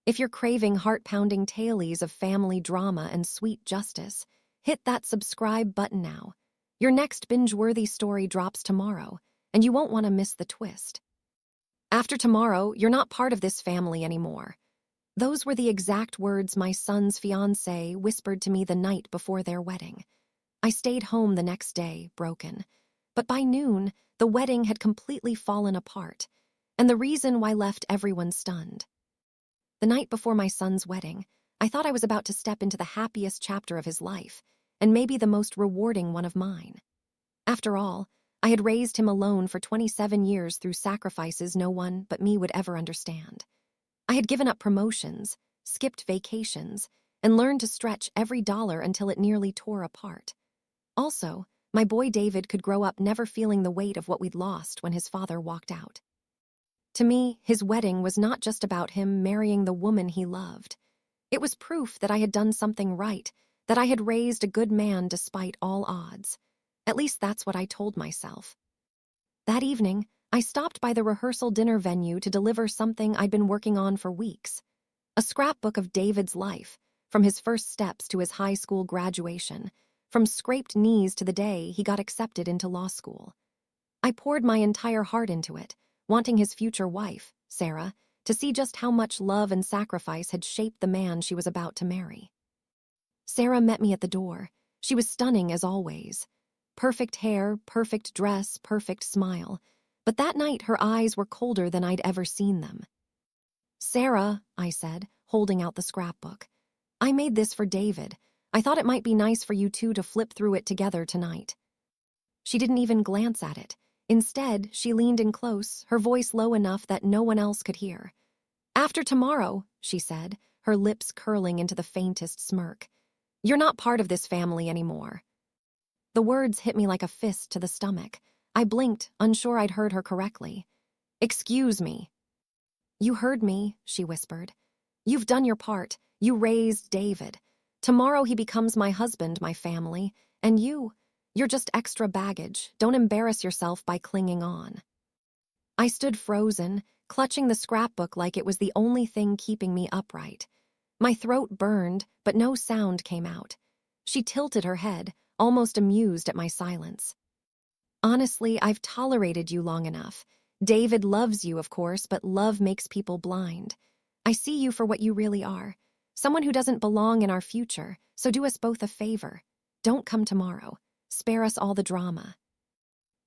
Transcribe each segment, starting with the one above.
If you're craving heart-pounding tales of family drama and sweet justice, hit that subscribe button now. Your next binge-worthy story drops tomorrow, and you won't want to miss the twist. After tomorrow, you're not part of this family anymore. Those were the exact words my son's fiancée whispered to me the night before their wedding. I stayed home the next day, broken. But by noon, the wedding had completely fallen apart, and the reason why left everyone stunned. The night before my son's wedding, I thought I was about to step into the happiest chapter of his life, and maybe the most rewarding one of mine. After all, I had raised him alone for 27 years through sacrifices no one but me would ever understand. I had given up promotions, skipped vacations, and learned to stretch every dollar until it nearly tore apart. Also, my boy David could grow up never feeling the weight of what we'd lost when his father walked out. To me, his wedding was not just about him marrying the woman he loved. It was proof that I had done something right, that I had raised a good man despite all odds. At least that's what I told myself. That evening, I stopped by the rehearsal dinner venue to deliver something I'd been working on for weeks. A scrapbook of David's life, from his first steps to his high school graduation, from scraped knees to the day he got accepted into law school. I poured my entire heart into it, wanting his future wife, Sarah, to see just how much love and sacrifice had shaped the man she was about to marry. Sarah met me at the door. She was stunning as always. Perfect hair, perfect dress, perfect smile. But that night her eyes were colder than I'd ever seen them. "Sarah," I said, holding out the scrapbook, "I made this for David. I thought it might be nice for you two to flip through it together tonight." She didn't even glance at it. Instead, she leaned in close, her voice low enough that no one else could hear. "After tomorrow," she said, her lips curling into the faintest smirk, "you're not part of this family anymore." The words hit me like a fist to the stomach. I blinked, unsure I'd heard her correctly. "Excuse me." "You heard me," she whispered. "You've done your part. You raised David. Tomorrow he becomes my husband, my family, and you're just extra baggage. Don't embarrass yourself by clinging on." I stood frozen, clutching the scrapbook like it was the only thing keeping me upright. My throat burned, but no sound came out. She tilted her head, almost amused at my silence. "Honestly, I've tolerated you long enough. David loves you, of course, but love makes people blind. I see you for what you really are. Someone who doesn't belong in our future, so do us both a favor. Don't come tomorrow. Spare us all the drama."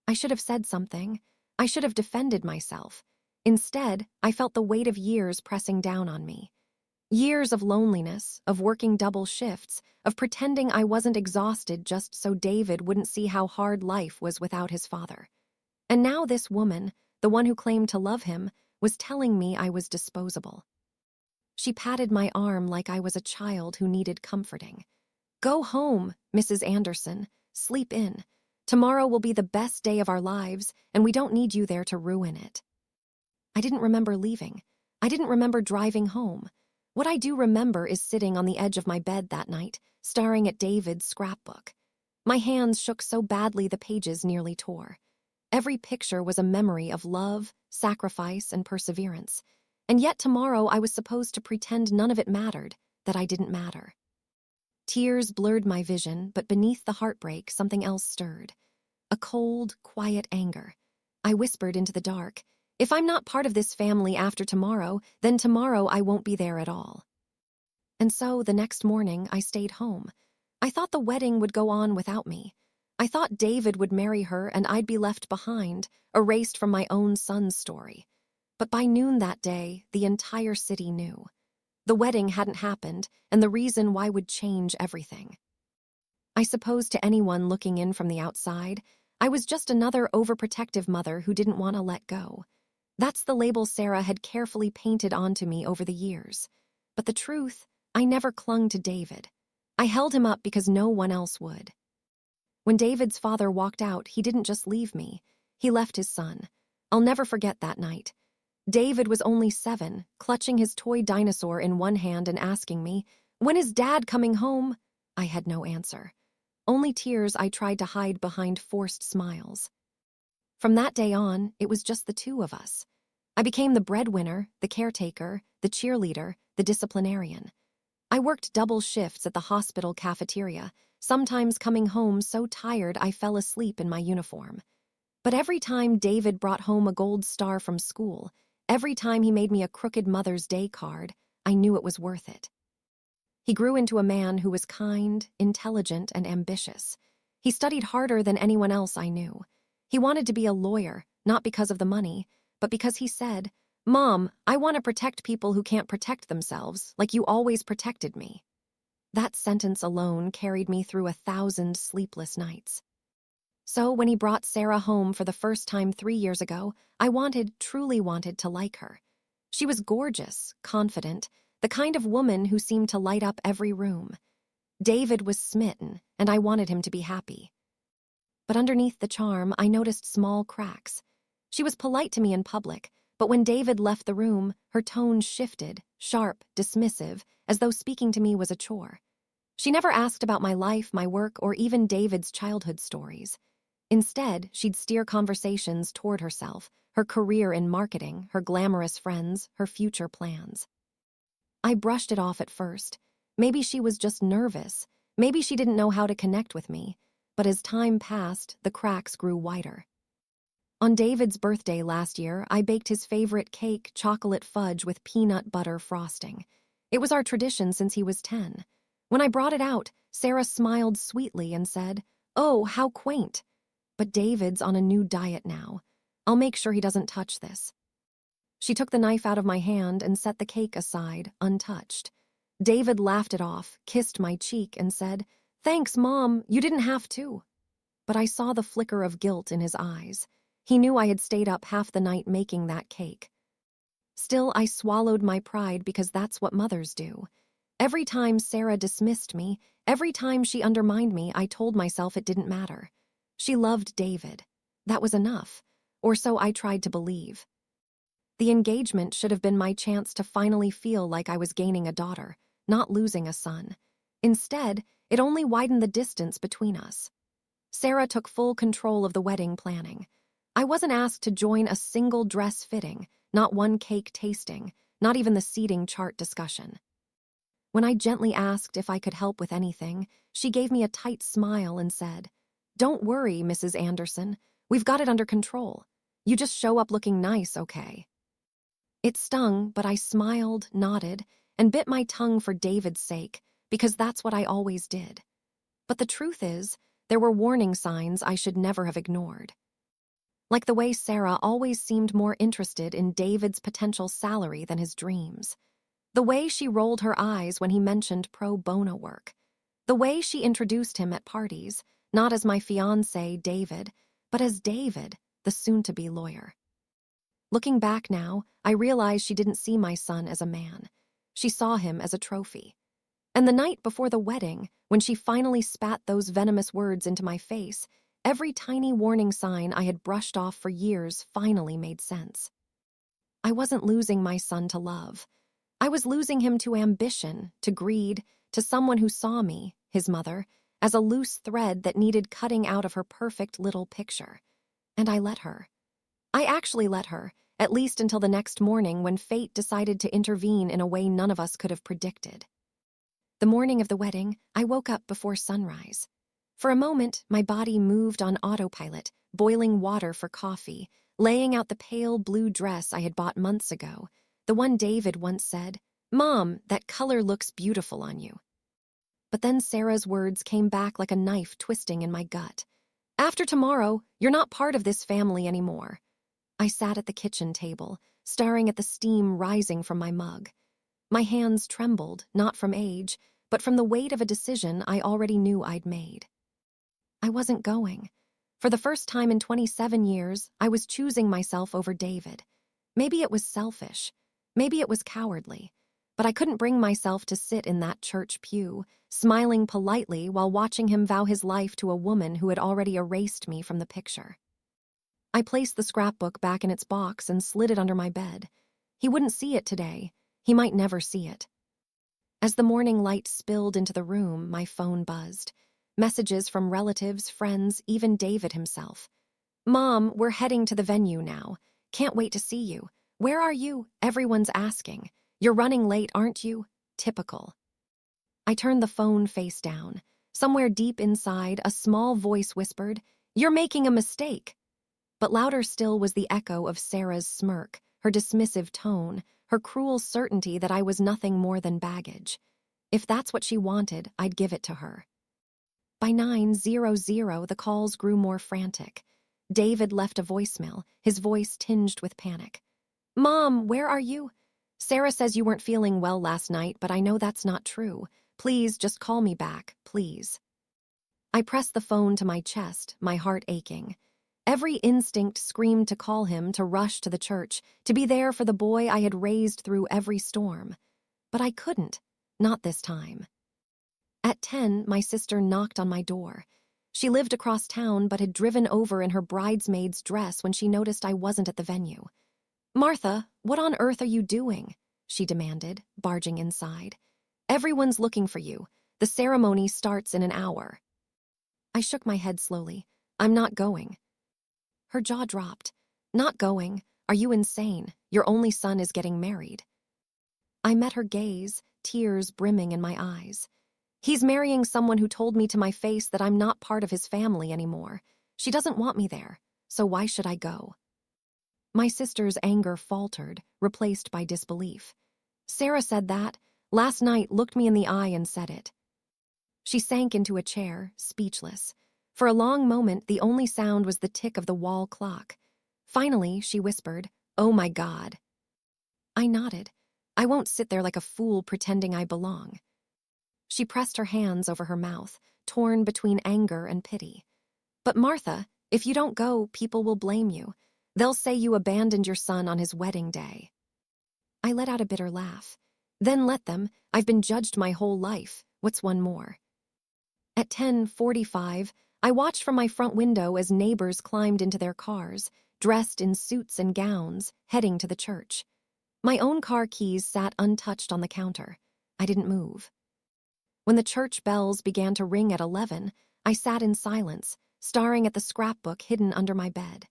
I should have said something. I should have defended myself. Instead, I felt the weight of years pressing down on me. Years of loneliness, of working double shifts, of pretending I wasn't exhausted just so David wouldn't see how hard life was without his father. And now this woman, the one who claimed to love him, was telling me I was disposable. She patted my arm like I was a child who needed comforting. "Go home, Mrs. Anderson. Sleep in. Tomorrow will be the best day of our lives, and we don't need you there to ruin it." I didn't remember leaving. I didn't remember driving home. What I do remember is sitting on the edge of my bed that night, staring at David's scrapbook. My hands shook so badly the pages nearly tore. Every picture was a memory of love, sacrifice, and perseverance. And yet tomorrow I was supposed to pretend none of it mattered, that I didn't matter. Tears blurred my vision, but beneath the heartbreak, something else stirred. A cold, quiet anger. I whispered into the dark, "If I'm not part of this family after tomorrow, then tomorrow I won't be there at all." And so, the next morning, I stayed home. I thought the wedding would go on without me. I thought David would marry her and I'd be left behind, erased from my own son's story. But by noon that day, the entire city knew. The wedding hadn't happened, and the reason why would change everything. I suppose to anyone looking in from the outside, I was just another overprotective mother who didn't want to let go. That's the label Sarah had carefully painted onto me over the years. But the truth, I never clung to David. I held him up because no one else would. When David's father walked out, he didn't just leave me. He left his son. I'll never forget that night. David was only 7, clutching his toy dinosaur in one hand and asking me, "When is Dad coming home?" I had no answer. Only tears I tried to hide behind forced smiles. From that day on, it was just the two of us. I became the breadwinner, the caretaker, the cheerleader, the disciplinarian. I worked double shifts at the hospital cafeteria, sometimes coming home so tired I fell asleep in my uniform. But every time David brought home a gold star from school, every time he made me a crooked Mother's Day card, I knew it was worth it. He grew into a man who was kind, intelligent, and ambitious. He studied harder than anyone else I knew. He wanted to be a lawyer, not because of the money, but because he said, "Mom, I want to protect people who can't protect themselves, like you always protected me." That sentence alone carried me through 1,000 sleepless nights. So when he brought Sarah home for the first time 3 years ago, I truly wanted to like her. She was gorgeous, confident, the kind of woman who seemed to light up every room. David was smitten, and I wanted him to be happy. But underneath the charm, I noticed small cracks. She was polite to me in public, but when David left the room, her tone shifted, sharp, dismissive, as though speaking to me was a chore. She never asked about my life, my work, or even David's childhood stories. Instead, she'd steer conversations toward herself, her career in marketing, her glamorous friends, her future plans. I brushed it off at first. Maybe she was just nervous. Maybe she didn't know how to connect with me. But as time passed, the cracks grew wider. On David's birthday last year, I baked his favorite cake, chocolate fudge with peanut butter frosting. It was our tradition since he was 10. When I brought it out, Sarah smiled sweetly and said, "Oh, how quaint. But David's on a new diet now. I'll make sure he doesn't touch this." She took the knife out of my hand and set the cake aside, untouched. David laughed it off, kissed my cheek, and said, "Thanks, Mom, you didn't have to." But I saw the flicker of guilt in his eyes. He knew I had stayed up half the night making that cake. Still, I swallowed my pride because that's what mothers do. Every time Sarah dismissed me, every time she undermined me, I told myself it didn't matter. She loved David. That was enough, or so I tried to believe. The engagement should have been my chance to finally feel like I was gaining a daughter, not losing a son. Instead, it only widened the distance between us. Sarah took full control of the wedding planning. I wasn't asked to join a single dress fitting, not one cake tasting, not even the seating chart discussion. When I gently asked if I could help with anything, she gave me a tight smile and said, "Don't worry, Mrs. Anderson. We've got it under control. You just show up looking nice, okay?" It stung, but I smiled, nodded, and bit my tongue for David's sake, because that's what I always did. But the truth is, there were warning signs I should never have ignored. Like the way Sarah always seemed more interested in David's potential salary than his dreams. The way she rolled her eyes when he mentioned pro bono work. The way she introduced him at parties, not as my fiancé, David, but as David, the soon-to-be lawyer. Looking back now, I realized she didn't see my son as a man. She saw him as a trophy. And the night before the wedding, when she finally spat those venomous words into my face, every tiny warning sign I had brushed off for years finally made sense. I wasn't losing my son to love. I was losing him to ambition, to greed, to someone who saw me, his mother, as a loose thread that needed cutting out of her perfect little picture. And I let her. I actually let her, at least until the next morning when fate decided to intervene in a way none of us could have predicted. The morning of the wedding, I woke up before sunrise. For a moment, my body moved on autopilot, boiling water for coffee, laying out the pale blue dress I had bought months ago, the one David once said, "Mom, that color looks beautiful on you." But then Sarah's words came back like a knife twisting in my gut. "After tomorrow, you're not part of this family anymore." I sat at the kitchen table, staring at the steam rising from my mug. My hands trembled, not from age, but from the weight of a decision I already knew I'd made. I wasn't going. For the first time in 27 years, I was choosing myself over David. Maybe it was selfish. Maybe it was cowardly. But I couldn't bring myself to sit in that church pew, smiling politely while watching him vow his life to a woman who had already erased me from the picture. I placed the scrapbook back in its box and slid it under my bed. He wouldn't see it today. He might never see it. As the morning light spilled into the room, my phone buzzed. Messages from relatives, friends, even David himself. "Mom, we're heading to the venue now. Can't wait to see you. Where are you? Everyone's asking. You're running late, aren't you? Typical. I turned the phone face down. Somewhere deep inside, a small voice whispered, "You're making a mistake." But louder still was the echo of Sarah's smirk, her dismissive tone, her cruel certainty that I was nothing more than baggage. If that's what she wanted, I'd give it to her. By 9:00, the calls grew more frantic. David left a voicemail, his voice tinged with panic. "Mom, where are you? Sarah says you weren't feeling well last night, but I know that's not true. Please, just call me back, please." I pressed the phone to my chest, my heart aching. Every instinct screamed to call him, to rush to the church, to be there for the boy I had raised through every storm. But I couldn't, not this time. At 10, my sister knocked on my door. She lived across town but had driven over in her bridesmaid's dress when she noticed I wasn't at the venue. "Martha, what on earth are you doing?" she demanded, barging inside. "Everyone's looking for you. The ceremony starts in an hour." I shook my head slowly. "I'm not going." Her jaw dropped. "Not going? Are you insane? Your only son is getting married." I met her gaze, tears brimming in my eyes. "He's marrying someone who told me to my face that I'm not part of his family anymore. She doesn't want me there, so why should I go?" My sister's anger faltered, replaced by disbelief. "Sarah said that, last night, looked me in the eye and said it." She sank into a chair, speechless. For a long moment, the only sound was the tick of the wall clock. Finally, she whispered, "Oh my God." I nodded. I won't sit there like a fool pretending I belong. She pressed her hands over her mouth, torn between anger and pity. "But Martha, if you don't go, people will blame you. They'll say you abandoned your son on his wedding day." I let out a bitter laugh. "Then let them. I've been judged my whole life. What's one more?" At 10:45, I watched from my front window as neighbors climbed into their cars, dressed in suits and gowns, heading to the church. My own car keys sat untouched on the counter. I didn't move. When the church bells began to ring at 11, I sat in silence, staring at the scrapbook hidden under my bed.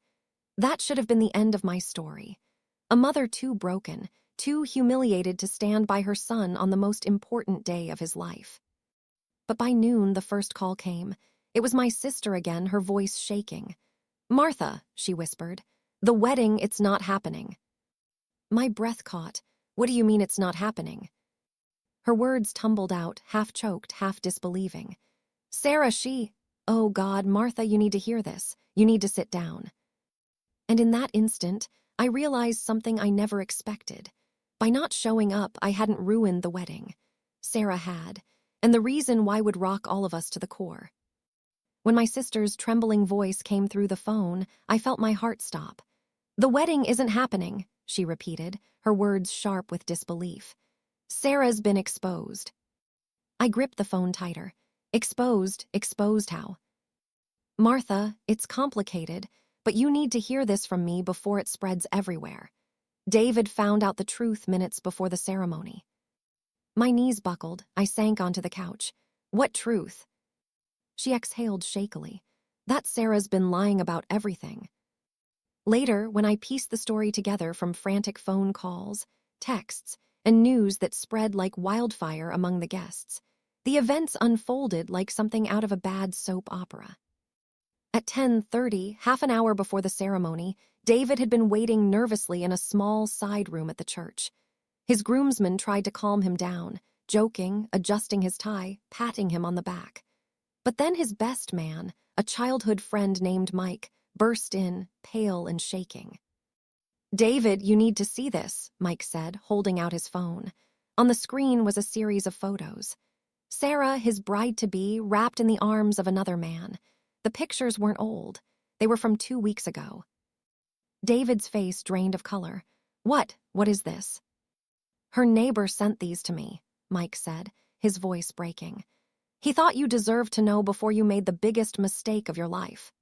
That should have been the end of my story. A mother too broken, too humiliated to stand by her son on the most important day of his life. But by noon, the first call came. It was my sister again, her voice shaking. "Martha," she whispered, "the wedding, it's not happening." My breath caught. "What do you mean it's not happening?" Her words tumbled out, half choked, half disbelieving. "Sarah, Oh God, Martha, you need to hear this. You need to sit down." And in that instant, I realized something I never expected. By not showing up, I hadn't ruined the wedding. Sarah had, and the reason why would rock all of us to the core. When my sister's trembling voice came through the phone, I felt my heart stop. "The wedding isn't happening," she repeated, her words sharp with disbelief. "Sarah's been exposed." I gripped the phone tighter. "Exposed? Exposed how?" "Martha, it's complicated, but you need to hear this from me before it spreads everywhere. David found out the truth minutes before the ceremony." My knees buckled. I sank onto the couch. "What truth?" She exhaled shakily. "That Sarah's been lying about everything." Later, when I pieced the story together from frantic phone calls, texts, and news that spread like wildfire among the guests, the events unfolded like something out of a bad soap opera. At 10:30, half an hour before the ceremony, David had been waiting nervously in a small side room at the church. His groomsmen tried to calm him down, joking, adjusting his tie, patting him on the back. But then his best man, a childhood friend named Mike, burst in, pale and shaking. "David, you need to see this," Mike said, holding out his phone. On the screen was a series of photos. Sarah, his bride-to-be, wrapped in the arms of another man. The pictures weren't old. They were from 2 weeks ago. David's face drained of color. What is this?" "Her neighbor sent these to me," Mike said, his voice breaking. "He thought you deserved to know before you made the biggest mistake of your life."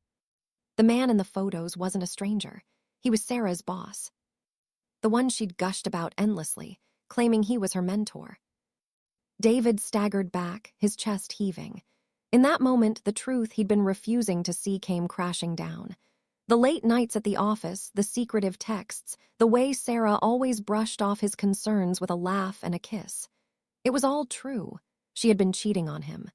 The man in the photos wasn't a stranger. He was Sarah's boss. The one she'd gushed about endlessly, claiming he was her mentor. David staggered back, his chest heaving. In that moment, the truth he'd been refusing to see came crashing down. The late nights at the office, the secretive texts, the way Sarah always brushed off his concerns with a laugh and a kiss. It was all true. She had been cheating on him.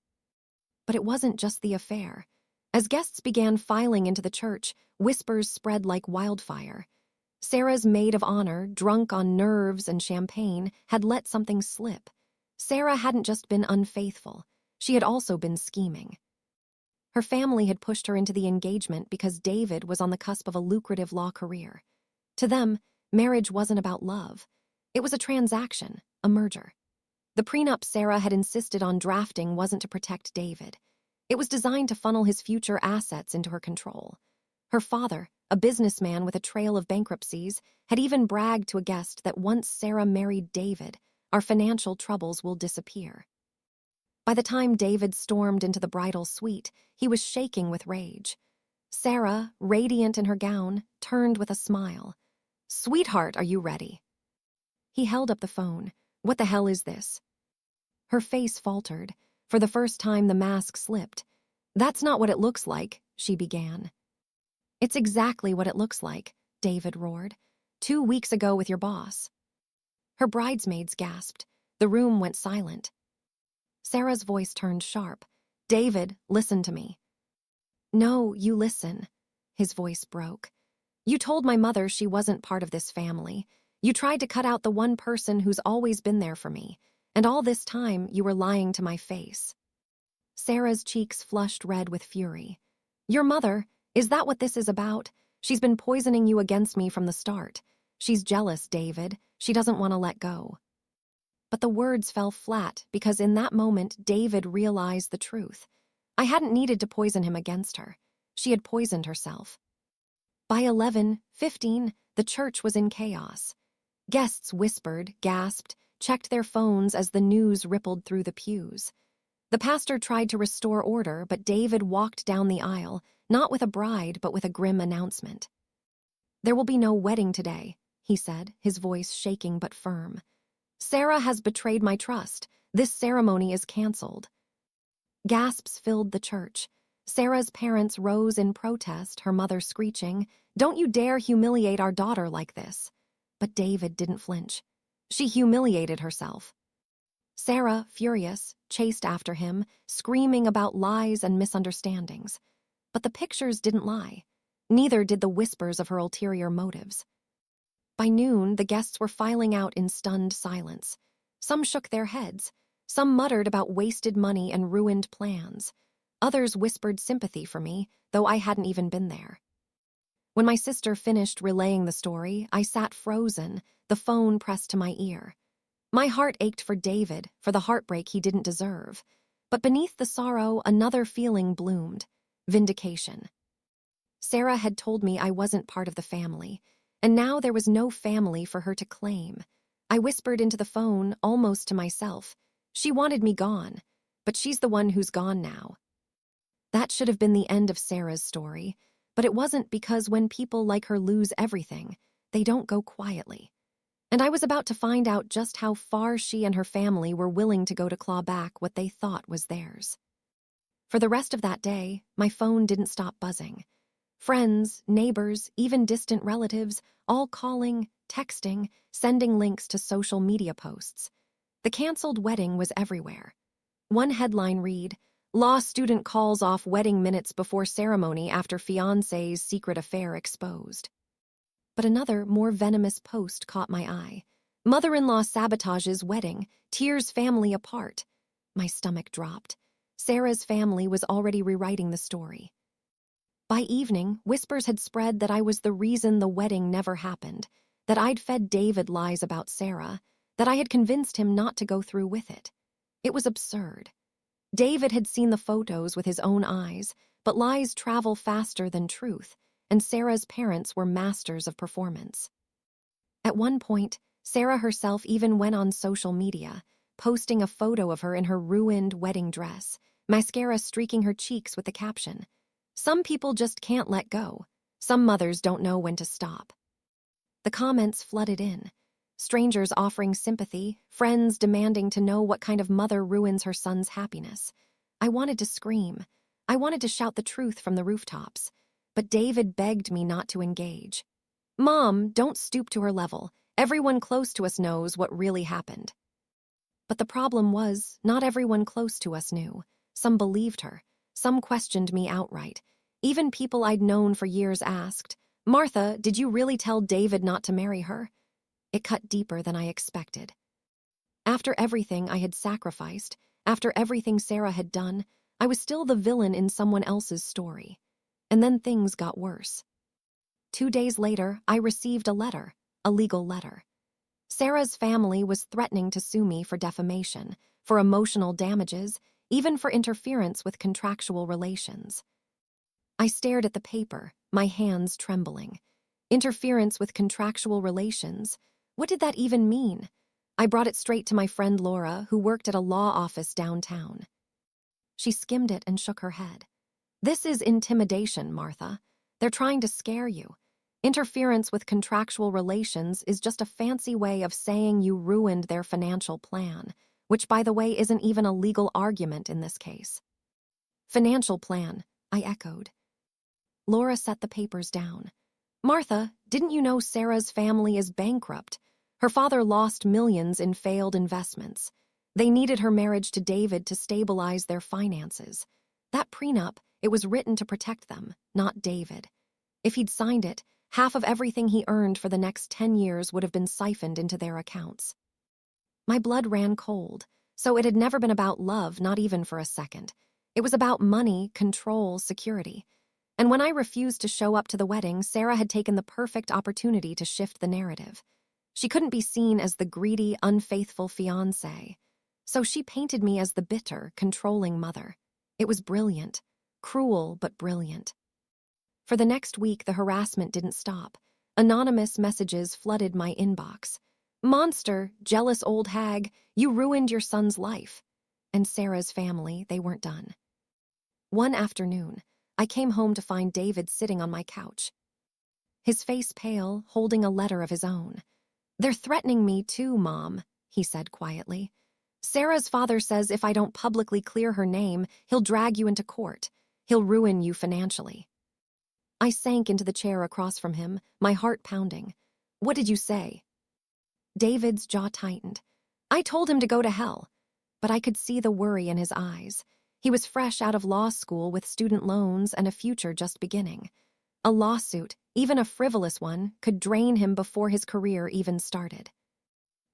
But it wasn't just the affair. As guests began filing into the church, whispers spread like wildfire. Sarah's maid of honor, drunk on nerves and champagne, had let something slip. Sarah hadn't just been unfaithful. She had also been scheming. Her family had pushed her into the engagement because David was on the cusp of a lucrative law career. To them, marriage wasn't about love. It was a transaction, a merger. The prenup Sarah had insisted on drafting wasn't to protect David. It was designed to funnel his future assets into her control. Her father, a businessman with a trail of bankruptcies, had even bragged to a guest that once Sarah married David, our financial troubles will disappear. By the time David stormed into the bridal suite, he was shaking with rage. Sarah, radiant in her gown, turned with a smile. "Sweetheart, are you ready?" He held up the phone. "What the hell is this?" Her face faltered. For the first time, the mask slipped. "That's not what it looks like," she began. "It's exactly what it looks like," David roared. "2 weeks ago with your boss." Her bridesmaids gasped. The room went silent. Sarah's voice turned sharp. "David, listen to me." "No, you listen." His voice broke. "You told my mother she wasn't part of this family. You tried to cut out the one person who's always been there for me. And all this time, you were lying to my face." Sarah's cheeks flushed red with fury. "Your mother? Is that what this is about? She's been poisoning you against me from the start. She's jealous, David. She doesn't want to let go." But the words fell flat because in that moment, David realized the truth. I hadn't needed to poison him against her. She had poisoned herself. By 11:15, the church was in chaos. Guests whispered, gasped, checked their phones as the news rippled through the pews. The pastor tried to restore order, but David walked down the aisle, not with a bride, but with a grim announcement. "There will be no wedding today," he said, his voice shaking but firm. "Sarah has betrayed my trust. This ceremony is canceled." Gasps filled the church. Sarah's parents rose in protest, her mother screeching, "Don't you dare humiliate our daughter like this." But David didn't flinch. She humiliated herself. Sarah, furious, chased after him, screaming about lies and misunderstandings. But the pictures didn't lie. Neither did the whispers of her ulterior motives. By noon, the guests were filing out in stunned silence. Some shook their heads. Some muttered about wasted money and ruined plans. Others whispered sympathy for me, though I hadn't even been there. When my sister finished relaying the story, I sat frozen, the phone pressed to my ear. My heart ached for David, for the heartbreak he didn't deserve. But beneath the sorrow, another feeling bloomed: vindication. Sarah had told me I wasn't part of the family, and now there was no family for her to claim. I whispered into the phone, almost to myself. She wanted me gone, but she's the one who's gone now. That should have been the end of Sarah's story, but it wasn't, because when people like her lose everything, they don't go quietly. And I was about to find out just how far she and her family were willing to go to claw back what they thought was theirs. For the rest of that day, my phone didn't stop buzzing. Friends, neighbors, even distant relatives, all calling, texting, sending links to social media posts. The canceled wedding was everywhere. One headline read, "Law student calls off wedding minutes before ceremony after fiancé's secret affair exposed." But another, more venomous post caught my eye. "Mother-in-law sabotages wedding, tears family apart." My stomach dropped. Sarah's family was already rewriting the story. By evening, whispers had spread that I was the reason the wedding never happened, that I'd fed David lies about Sarah, that I had convinced him not to go through with it. It was absurd. David had seen the photos with his own eyes, but lies travel faster than truth, and Sarah's parents were masters of performance. At one point, Sarah herself even went on social media, posting a photo of her in her ruined wedding dress, mascara streaking her cheeks with the caption, "Some people just can't let go. Some mothers don't know when to stop." The comments flooded in. Strangers offering sympathy, friends demanding to know what kind of mother ruins her son's happiness. I wanted to scream. I wanted to shout the truth from the rooftops. but David begged me not to engage. "Mom, don't stoop to her level. Everyone close to us knows what really happened." But the problem was, not everyone close to us knew. Some believed her. Some questioned me outright. Even people I'd known for years asked, "Martha, did you really tell David not to marry her?" It cut deeper than I expected. After everything I had sacrificed, after everything Sarah had done, I was still the villain in someone else's story. And then things got worse. 2 days later, I received a legal letter. Sarah's family was threatening to sue me for defamation, for emotional damages, even for interference with contractual relations. I stared at the paper, my hands trembling. Interference with contractual relations? What did that even mean? I brought it straight to my friend Laura, who worked at a law office downtown. She skimmed it and shook her head. "This is intimidation, Martha. They're trying to scare you. Interference with contractual relations is just a fancy way of saying you ruined their financial plan, which, by the way, isn't even a legal argument in this case." "Financial plan," I echoed. Laura set the papers down. "Martha, didn't you know Sarah's family is bankrupt? Her father lost millions in failed investments. They needed her marriage to David to stabilize their finances. That prenup, it was written to protect them, not David. If he'd signed it, half of everything he earned for the next 10 years would have been siphoned into their accounts." My blood ran cold, so it had never been about love, not even for a second. It was about money, control, security. And when I refused to show up to the wedding, Sarah had taken the perfect opportunity to shift the narrative. She couldn't be seen as the greedy, unfaithful fiancée. So she painted me as the bitter, controlling mother. It was brilliant. Cruel, but brilliant. For the next week, the harassment didn't stop. Anonymous messages flooded my inbox. "Monster, jealous old hag, you ruined your son's life." And Sarah's family, they weren't done. One afternoon, I came home to find David sitting on my couch. His face pale, holding a letter of his own. "They're threatening me too, Mom," he said quietly. "Sarah's father says if I don't publicly clear her name, he'll drag you into court. He'll ruin you financially." I sank into the chair across from him, my heart pounding. "What did you say?" David's jaw tightened. "I told him to go to hell." But I could see the worry in his eyes. He was fresh out of law school with student loans and a future just beginning. A lawsuit, even a frivolous one, could drain him before his career even started.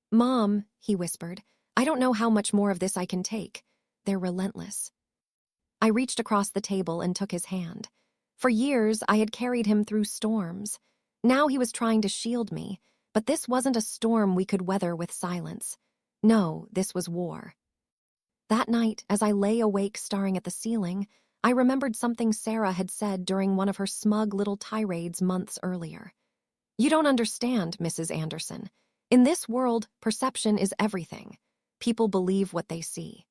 "Mom," he whispered, "I don't know how much more of this I can take. They're relentless." I reached across the table and took his hand. For years, I had carried him through storms. Now he was trying to shield me, but this wasn't a storm we could weather with silence. No, this was war. That night, as I lay awake staring at the ceiling, I remembered something Sarah had said during one of her smug little tirades months earlier. "You don't understand, Mrs. Anderson. In this world, perception is everything. People believe what they see."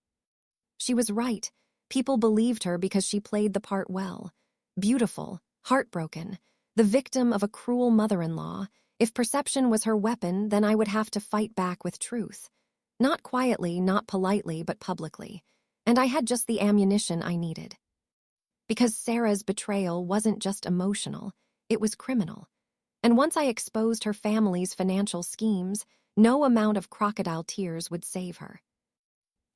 She was right. People believed her because she played the part well. Beautiful, heartbroken, the victim of a cruel mother-in-law. If perception was her weapon, then I would have to fight back with truth. Not quietly, not politely, but publicly. And I had just the ammunition I needed. Because Sarah's betrayal wasn't just emotional, it was criminal. And once I exposed her family's financial schemes, no amount of crocodile tears would save her.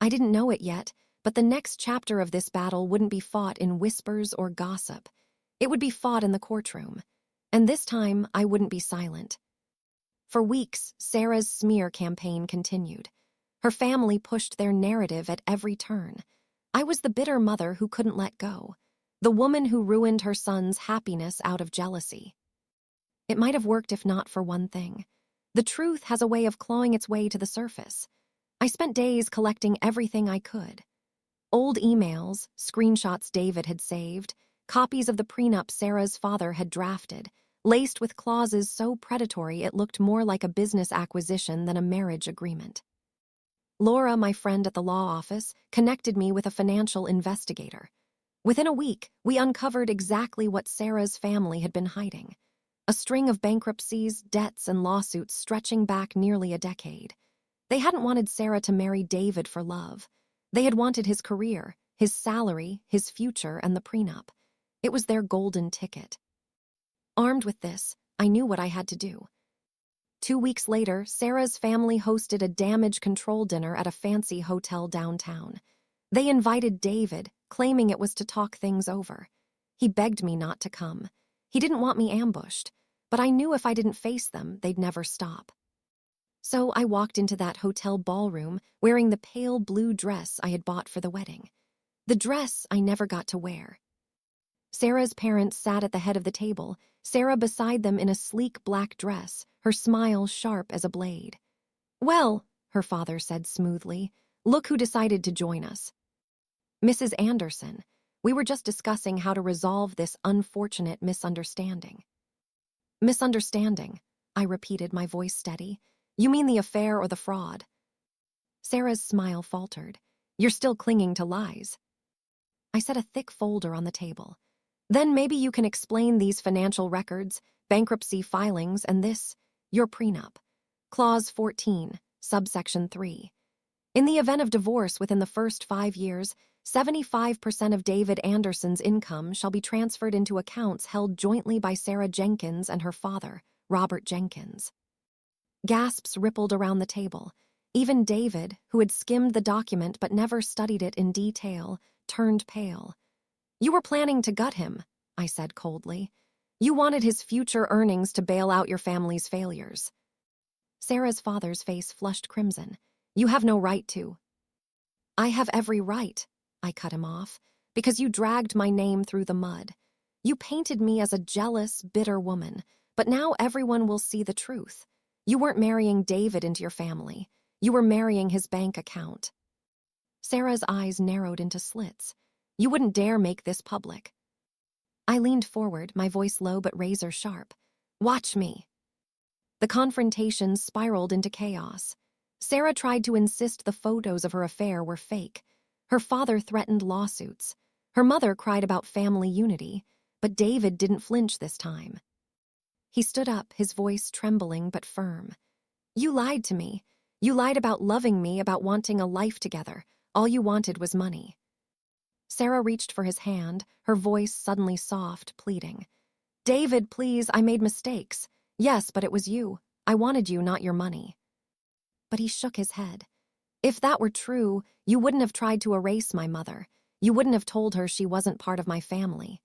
I didn't know it yet, but the next chapter of this battle wouldn't be fought in whispers or gossip. It would be fought in the courtroom. And this time, I wouldn't be silent. For weeks, Sarah's smear campaign continued. Her family pushed their narrative at every turn. I was the bitter mother who couldn't let go, the woman who ruined her son's happiness out of jealousy. It might have worked if not for one thing. The truth has a way of clawing its way to the surface. I spent days collecting everything I could. Old emails, screenshots David had saved, copies of the prenup Sarah's father had drafted, laced with clauses so predatory it looked more like a business acquisition than a marriage agreement. Laura, my friend at the law office, connected me with a financial investigator. Within a week, we uncovered exactly what Sarah's family had been hiding. A string of bankruptcies, debts, and lawsuits stretching back nearly a decade. They hadn't wanted Sarah to marry David for love. They had wanted his career, his salary, his future, and the prenup. It was their golden ticket. Armed with this, I knew what I had to do. 2 weeks later, Sarah's family hosted a damage control dinner at a fancy hotel downtown. They invited David, claiming it was to talk things over. He begged me not to come. He didn't want me ambushed, but I knew if I didn't face them, they'd never stop. So I walked into that hotel ballroom wearing the pale blue dress I had bought for the wedding. The dress I never got to wear. Sarah's parents sat at the head of the table, Sarah beside them in a sleek black dress, her smile sharp as a blade. "Well," her father said smoothly, "look who decided to join us." "Mrs. Anderson, we were just discussing how to resolve this unfortunate misunderstanding." "Misunderstanding," I repeated, my voice steady. "You mean the affair or the fraud?" Sarah's smile faltered. "You're still clinging to lies." I set a thick folder on the table. "Then maybe you can explain these financial records, bankruptcy filings, and this, your prenup. Clause 14, subsection 3. In the event of divorce within the first 5 years, 75% of David Anderson's income shall be transferred into accounts held jointly by Sarah Jenkins and her father, Robert Jenkins." Gasps rippled around the table. Even David, who had skimmed the document but never studied it in detail, turned pale. "You were planning to gut him," I said coldly. "You wanted his future earnings to bail out your family's failures." Sarah's father's face flushed crimson. "You have no right to." "I have every right," I cut him off, "because you dragged my name through the mud. You painted me as a jealous, bitter woman, but now everyone will see the truth. You weren't marrying David into your family. You were marrying his bank account." Sarah's eyes narrowed into slits. "You wouldn't dare make this public." I leaned forward, my voice low but razor sharp. "Watch me." The confrontation spiraled into chaos. Sarah tried to insist the photos of her affair were fake. Her father threatened lawsuits. Her mother cried about family unity, but David didn't flinch this time. He stood up, his voice trembling but firm. "You lied to me. You lied about loving me, about wanting a life together. All you wanted was money." Sarah reached for his hand, her voice suddenly soft, pleading. "David, please, I made mistakes. Yes, but it was you. I wanted you, not your money." But he shook his head. "If that were true, you wouldn't have tried to erase my mother. You wouldn't have told her she wasn't part of my family."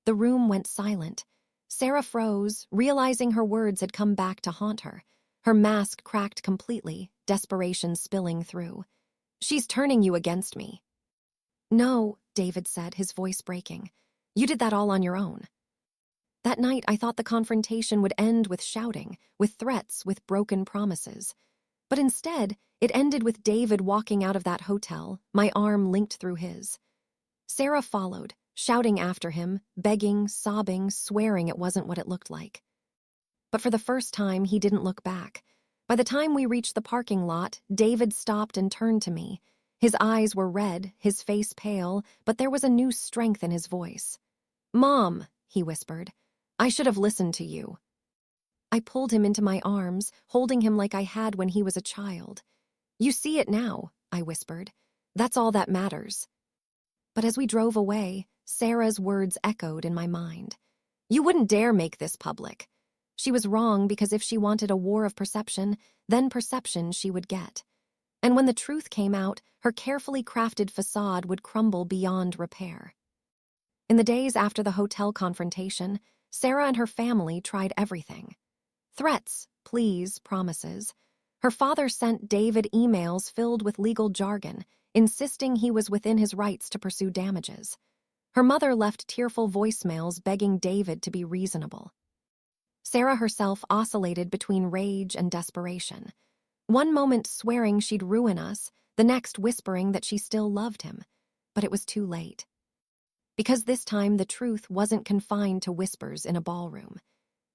The room went silent. Sarah froze, realizing her words had come back to haunt her. Her mask cracked completely, desperation spilling through. "She's turning you against me." "No," David said, his voice breaking. "You did that all on your own." That night, I thought the confrontation would end with shouting, with threats, with broken promises. But instead, it ended with David walking out of that hotel, my arm linked through his. Sarah followed, shouting after him, begging, sobbing, swearing it wasn't what it looked like. But for the first time, he didn't look back. By the time we reached the parking lot, David stopped and turned to me. His eyes were red, his face pale, but there was a new strength in his voice. "Mom," he whispered, "I should have listened to you." I pulled him into my arms, holding him like I had when he was a child. "You see it now," I whispered. "That's all that matters." But as we drove away, Sarah's words echoed in my mind. "You wouldn't dare make this public." She was wrong because if she wanted a war of perception, then perception she would get. And when the truth came out, her carefully crafted facade would crumble beyond repair. In the days after the hotel confrontation, Sarah and her family tried everything. Threats, pleas, promises. Her father sent David emails filled with legal jargon, insisting he was within his rights to pursue damages. Her mother left tearful voicemails begging David to be reasonable. Sarah herself oscillated between rage and desperation. One moment swearing she'd ruin us, the next whispering that she still loved him. But it was too late. Because this time the truth wasn't confined to whispers in a ballroom.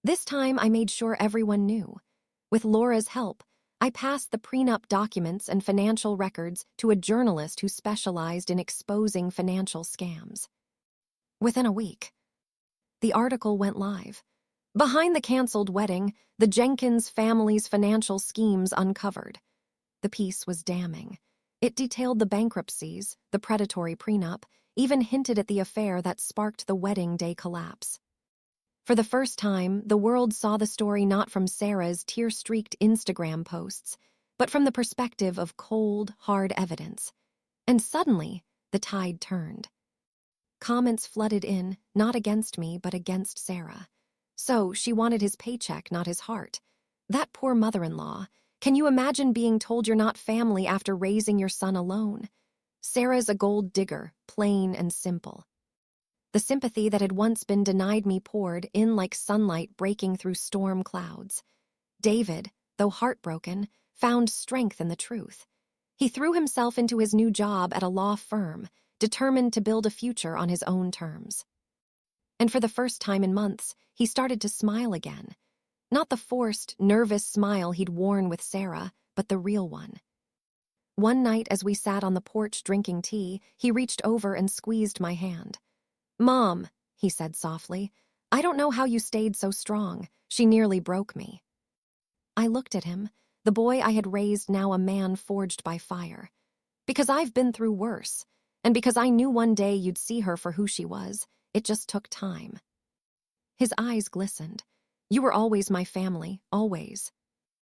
This time I made sure everyone knew. With Laura's help, I passed the prenup documents and financial records to a journalist who specialized in exposing financial scams. Within a week, the article went live. "Behind the canceled wedding, the Jenkins family's financial schemes uncovered." The piece was damning. It detailed the bankruptcies, the predatory prenup, even hinted at the affair that sparked the wedding day collapse. For the first time, the world saw the story not from Sarah's tear-streaked Instagram posts, but from the perspective of cold, hard evidence. And suddenly, the tide turned. Comments flooded in, not against me, but against Sarah. So, she wanted his paycheck, not his heart. That poor mother-in-law. Can you imagine being told you're not family after raising your son alone? Sarah's a gold digger, plain and simple. The sympathy that had once been denied me poured in like sunlight breaking through storm clouds. David, though heartbroken, found strength in the truth. He threw himself into his new job at a law firm, determined to build a future on his own terms. And for the first time in months, he started to smile again. Not the forced, nervous smile he'd worn with Sarah, but the real one. One night as we sat on the porch drinking tea, he reached over and squeezed my hand. "Mom," he said softly, "I don't know how you stayed so strong. She nearly broke me." I looked at him, the boy I had raised now a man forged by fire. Because I've been through worse, and because I knew one day you'd see her for who she was, it just took time. His eyes glistened. "You were always my family, always."